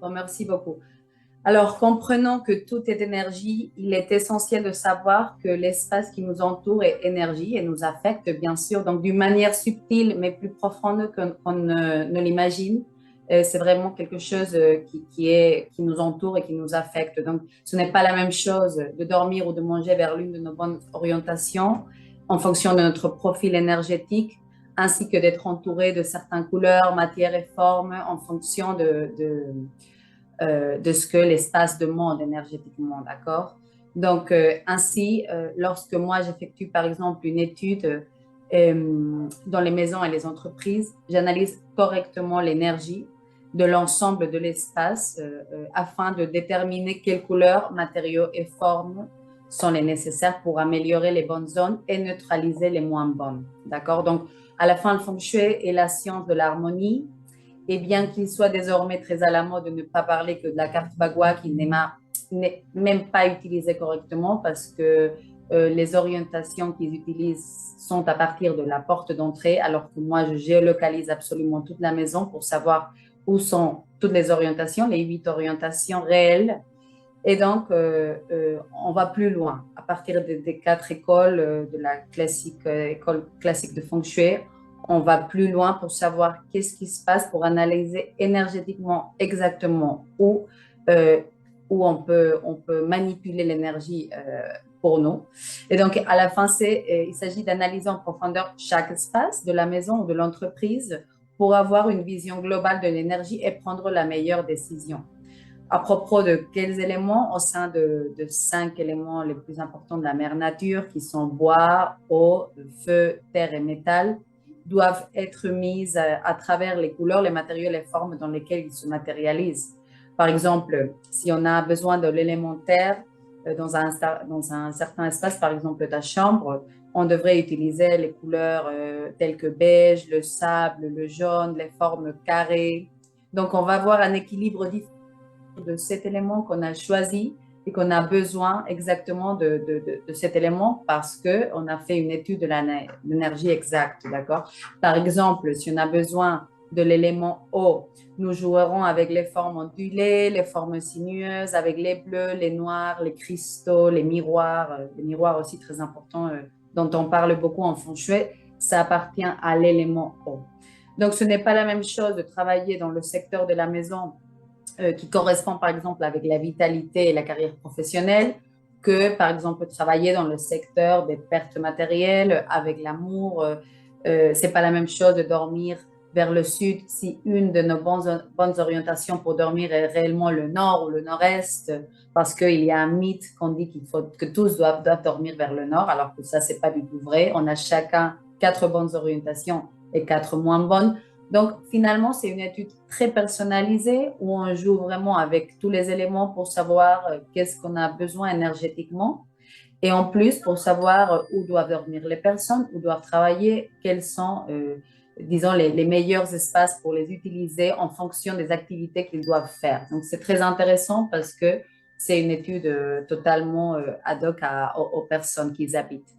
Bon, merci beaucoup. Alors, comprenons que tout est énergie. Il est essentiel de savoir que l'espace qui nous entoure est énergie et nous affecte, bien sûr, donc d'une manière subtile, mais plus profonde qu'on ne l'imagine. C'est vraiment quelque chose qui nous entoure et qui nous affecte. Donc, ce n'est pas la même chose de dormir ou de manger vers l'une de nos bonnes orientations en fonction de notre profil énergétique, ainsi que d'être entouré de certaines couleurs, matières et formes en fonction de ce que l'espace demande énergétiquement, d'accord? Donc, ainsi, lorsque moi j'effectue par exemple une étude dans les maisons et les entreprises, j'analyse correctement l'énergie de l'ensemble de l'espace afin de déterminer quelles couleurs, matériaux et formes sont les nécessaires pour améliorer les bonnes zones et neutraliser les moins bonnes, d'accord? Donc, à la fin, le feng shui est la science de l'harmonie, et bien qu'il soit désormais très à la mode de ne pas parler que de la carte Bagua qui n'est même pas utilisée correctement parce que les orientations qu'ils utilisent sont à partir de la porte d'entrée, alors que moi, je géolocalise absolument toute la maison pour savoir où sont toutes les orientations, les 8 orientations réelles. Et donc, on va plus loin. À partir des 4 écoles de la école classique de feng shui, on va plus loin pour savoir qu'est-ce qui se passe, pour analyser énergétiquement exactement euh, où on peut manipuler l'énergie pour nous. Et donc, à la fin, il s'agit d'analyser en profondeur chaque espace de la maison ou de l'entreprise pour avoir une vision globale de l'énergie et prendre la meilleure décision. À propos de quels éléments au sein de 5 éléments les plus importants de la mère nature, qui sont bois, eau, feu, terre et métal, doivent être mises à travers les couleurs, les matériaux, les formes dans lesquelles ils se matérialisent. Par exemple, si on a besoin de l'élément terre dans un certain espace, par exemple ta chambre, on devrait utiliser les couleurs telles que beige, le sable, le jaune, les formes carrées. Donc, on va avoir un équilibre différent de cet élément qu'on a choisi et qu'on a besoin exactement de cet élément parce qu'on a fait une étude de l'énergie exacte, d'accord? Par exemple, si on a besoin de l'élément eau, nous jouerons avec les formes ondulées, les formes sinueuses, avec les bleus, les noirs, les cristaux, les miroirs aussi très importants dont on parle beaucoup en feng shui, ça appartient à l'élément eau. Donc, ce n'est pas la même chose de travailler dans le secteur de la maison qui correspond par exemple avec la vitalité et la carrière professionnelle, que par exemple travailler dans le secteur des pertes matérielles avec l'amour. C'est pas la même chose de dormir vers le sud si une de nos bonnes orientations pour dormir est réellement le nord ou le nord-est, parce qu'il y a un mythe qu'on dit que tous doivent dormir vers le nord, alors que ça, c'est pas du tout vrai. On a chacun 4 bonnes orientations et 4 moins bonnes. Donc, finalement, c'est une étude très personnalisée où on joue vraiment avec tous les éléments pour savoir qu'est-ce qu'on a besoin énergétiquement et en plus pour savoir où doivent dormir les personnes, où doivent travailler, quels sont, disons, les meilleurs espaces pour les utiliser en fonction des activités qu'ils doivent faire. Donc, c'est très intéressant parce que c'est une étude totalement ad hoc aux personnes qui y habitent.